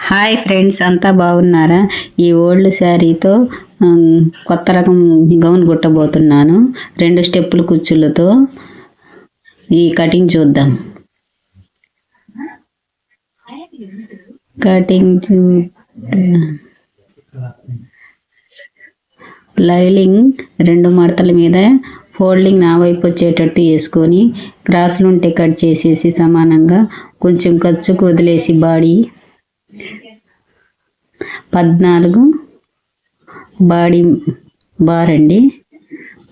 Hi friends, అంతా బాగున్నారా? ఈ ఓల్డ్ శారీతో కొత్త రకం గౌన్ కుట్టబోతున్నాను. 2 స్టెప్పుల కుచ్చులతో ఈ కటింగ్ చూద్దాం. కటింగ్ లైనింగ్ 2 మడతల మీద ఫోల్డింగ్ నా వైపు వచ్చేటట్టు వేసుకొని క్రాస్లు ఉంటే కట్ చేసేసి సమానంగా కొంచెం ఖర్చుకు వదిలేసి బాడీ 14 బాడీ బార్ అండి.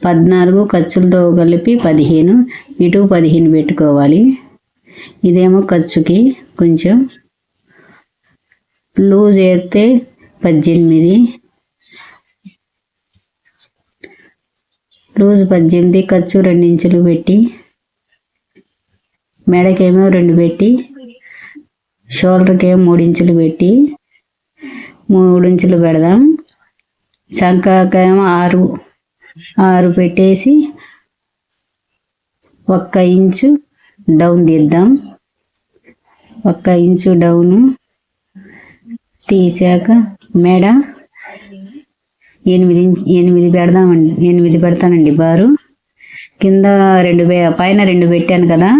14 ఖర్చులతో కలిపి 15, ఇటు 15 పెట్టుకోవాలి. ఇదేమో ఖర్చుకి కొంచెం లూజ్ అయితే 18, లూజ్ 18, ఖర్చు 2 ఇంచులు పెట్టి మెడకేమో 2 పెట్టి షోల్డర్కేమో 3 ఇంచులు పెట్టి 3 ఇంచులు పెడదాం. చంకాకేమో 6 పెట్టేసి 1 ఇంచు డౌన్ తీద్దాం. 1 ఇంచు డౌను తీసాక మెడ 8 పెడదామండి. 8 పెడతానండి బారు. కింద 2 పైన 2 పెట్టాను కదా,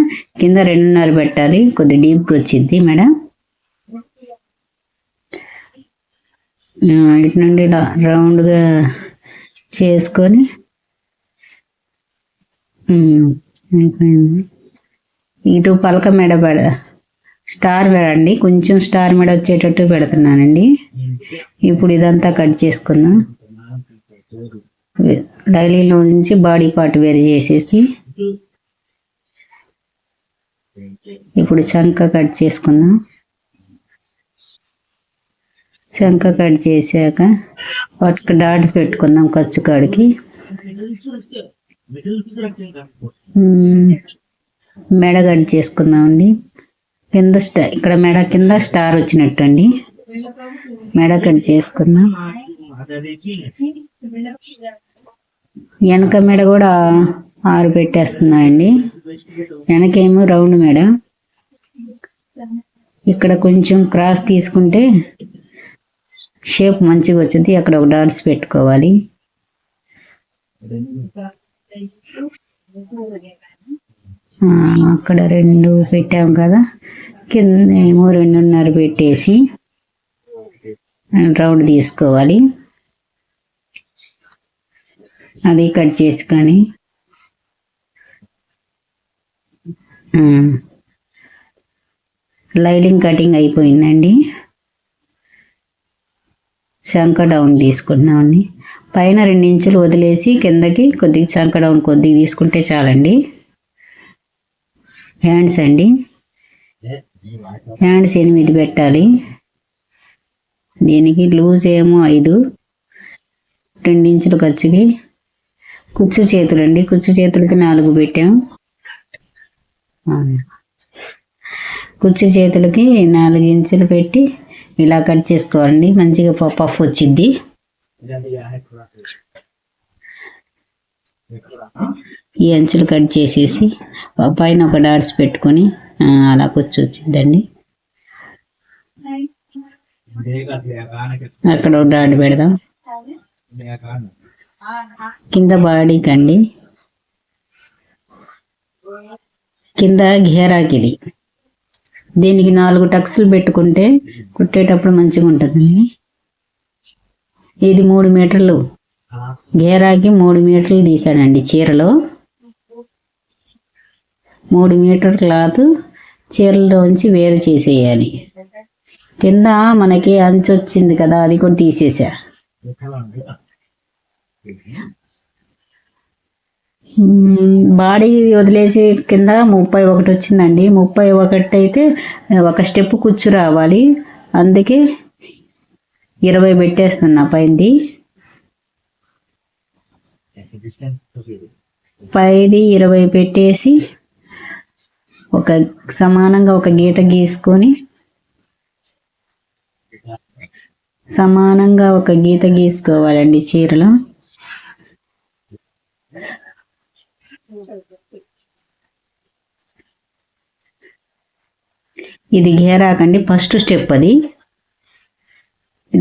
కింద 2.5 పెట్టాలి. కొద్ది డీప్గా వచ్చింది మెడ. ఇటు నుండి ఇలా రౌండ్గా చేసుకొని ఇటు పలక మెడ స్టార్ పెడండి. కొంచెం స్టార్ మెడ వచ్చేటట్టు పెడుతున్నానండి. ఇప్పుడు ఇదంతా కట్ చేసుకుందాం. లైనింగ్లో నుంచి బాడీ పార్ట్ వేరు చేసేసి ఇప్పుడు చంక కట్ చేసుకుందాం. చంక కట్ చేశాక వాటికి డాట్ పెట్టుకుందాం ఖర్చు కాడికి. మెడ కట్ చేసుకుందామండి. కింద ఇక్కడ మెడ కింద స్టార్ వచ్చినట్టు అండి. మెడ కట్ చేసుకుందాం. వెనక మెడ కూడా 6 పెట్టేస్తున్నాయండి. వెనకేమో రౌండ్ మెడ. ఇక్కడ కొంచెం క్రాస్ తీసుకుంటే షేప్ మంచిగా వచ్చింది. అక్కడ ఒక డాట్స్ పెట్టుకోవాలి. అక్కడ 2 పెట్టాం కదా, కింద ఏమో 2.5 పెట్టేసి రౌండ్ తీసుకోవాలి. అది కట్ చేసుకొని లైనింగ్ కటింగ్ అయిపోయిందండి. చంక డౌన్ తీసుకుంటున్నామండి. పైన 2 ఇంచులు వదిలేసి కిందకి కొద్దిగా చంక డౌన్ కొద్దిగా తీసుకుంటే చాలండి. హ్యాండ్స్ అండి, హ్యాండ్స్ 8 పెట్టాలి. దీనికి లూజ్ ఏమో 5, 2 ఇంచులు ఖర్చుకి. కుచ్చు చేతులు అండి, కుచ్చు చేతులకి 4 పెట్టాం. కుచ్చు చేతులకి 4 ఇంచులు పెట్టి ఇలా కట్ చేసుకోవాలండి. మంచిగా పఫ్ వచ్చింది. ఈ అంచులు కట్ చేసేసి పైన ఒక డాట్స్ పెట్టుకొని అలా కుచ్చు వచ్చిందండి. అక్కడ ఒక డాట్ పెడదాం. కింద బాడీకి అండి, కింద ఘేరాకి ఇది. దీనికి 4 టక్స్లు పెట్టుకుంటే కుట్టేటప్పుడు మంచిగా ఉంటుందండి. ఇది 3 మీటర్లు ఘేరాకి 3 మీటర్లు తీసానండి. చీరలో 3 మీటర్ క్లాత్ చీరలోంచి వేరు చేసేయాలి. కింద మనకి అంచు వచ్చింది కదా, అది కూడా తీసేసా. బాడీ వదిలేసి కింద 31 వచ్చిందండి. 31 అయితే 1 స్టెప్ కుచ్చు రావాలి. అందుకే 20 పెట్టేస్తున్నా. పైది 20 పెట్టేసి సమానంగా ఒక గీత గీసుకొని సమానంగా ఒక గీత గీసుకోవాలండి చీరలో. ఇది ఘేరాకండి, ఫస్ట్ స్టెప్ అది.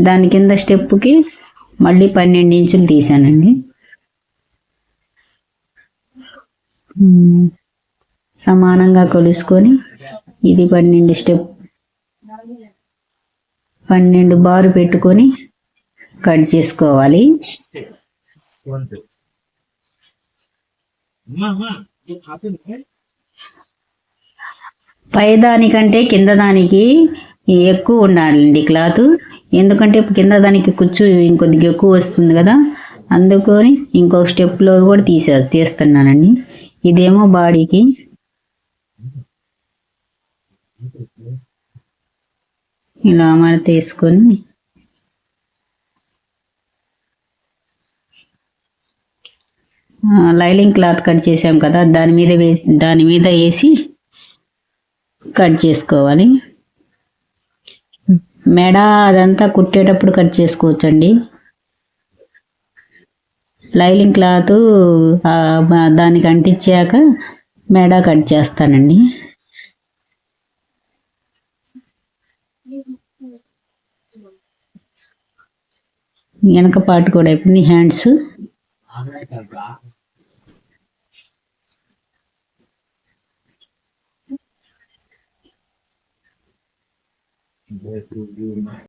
దాని కింద స్టెప్పుకి మళ్ళీ 12 ఇంచులు తీసానండి. సమానంగా కొలుసుకొని ఇది 12 బారు పెట్టుకొని కట్ చేసుకోవాలి. పై దానికంటే కింద దానికి ఎక్కువ ఉండాలండి క్లాత్. ఎందుకంటే కింద దానికి కుచ్చు ఇంకొద్దిగా ఎక్కువ వస్తుంది కదా, అందుకొని ఇంకొక స్టెప్లో కూడా తీస్తున్నానండి. ఇదేమో బాడీకి, ఇలా మడత వేసుకొని లైనింగ్ క్లాత్ కట్ చేసాం కదా, దాని మీద వేసి కట్ చేసుకోవాలి. మెడ అదంతా కుట్టేటప్పుడు కట్ చేసుకోవచ్చండి. లైనింగ్ క్లాత్ దానికి అంటించాక మెడ కట్ చేస్తానండి. వెనక పార్ట్ కూడా అయిపోయింది. హ్యాండ్స్